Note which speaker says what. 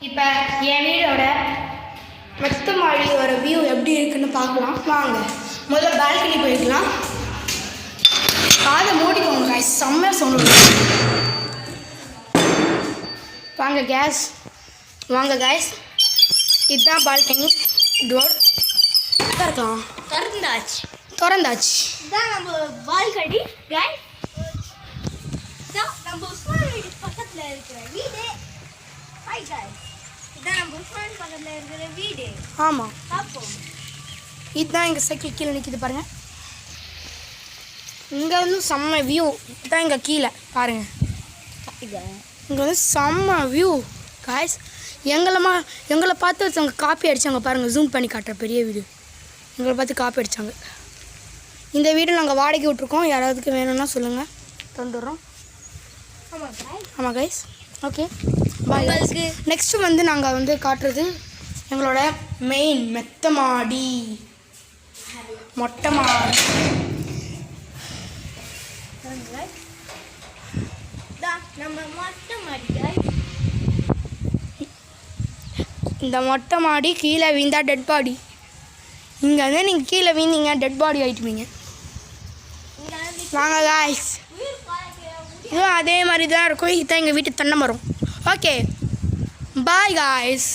Speaker 1: இப்போ என் வீடோட மொத்த மாடியோட வியூ எப்படி இருக்குன்னு பார்க்கலாம் வாங்க. முதல்ல பால்கனி போய்க்கலாம். காதை மூடிக்கோங்க காய்ஸ், செம்மையாக சவுண்ட். வாங்க கேஸ், வாங்க காய்ஸ், இதுதான் பால்கனி டோர். திறக்கலாம், திறந்தாச்சு.
Speaker 2: இதான் நம்ம பால்கனி காய்ஸ். இதான் நம்ம உஸ்மான் வீட்டு பக்கத்தில் இருக்கிற வீடு. ஹாய் காய்ஸ், இதான் நம்ம உஸ்மான் பக்கத்தில் இருக்கிற வீடு.
Speaker 1: ஆமாம்,
Speaker 2: பார்ப்போம்.
Speaker 1: இதுதான் எங்கள் சைக்கிள் கீழே நிற்கிது பாருங்கள். இங்கே வந்து செம்ம வியூ. இதுதான் இங்கே கீழே பாருங்கள். இங்கே வந்து செம்ம வியூ காய்ஸ். எங்களை பார்த்து வச்சவங்க காப்பி அடித்தாங்க பாருங்கள். ஜூம் பண்ணி காட்டுற பெரிய வீடு எங்களை பார்த்து காப்பி அடித்தாங்க. இந்த வீடு நாங்கள் வாடகை விட்ருக்கோம். யாராவதுக்கு வேணும்னா சொல்லுங்கள், தந்துடுறோம். ஆமாம் கைஸ், ஓகே பாய். நெக்ஸ்ட்டு வந்து நாங்கள் வந்து காட்டுறது எங்களோட மெயின் மொட்டை மாடி.
Speaker 2: நம்ம மொட்டை மாடி காய்ஸ்.
Speaker 1: இந்த மொட்டை மாடி கீழே வீழ்ந்தா டெட் பாடி. இங்கே வந்து நீங்கள் கீழே வீழ்ந்தீங்க டெட் பாடி ஆகிட்டுவீங்க. வாங்க காய்ஸ், இதுவும் அதே மாதிரி தான் இருக்கும். இதுதான் எங்கள் வீட்டு தென்னை மரம். Okay bye guys.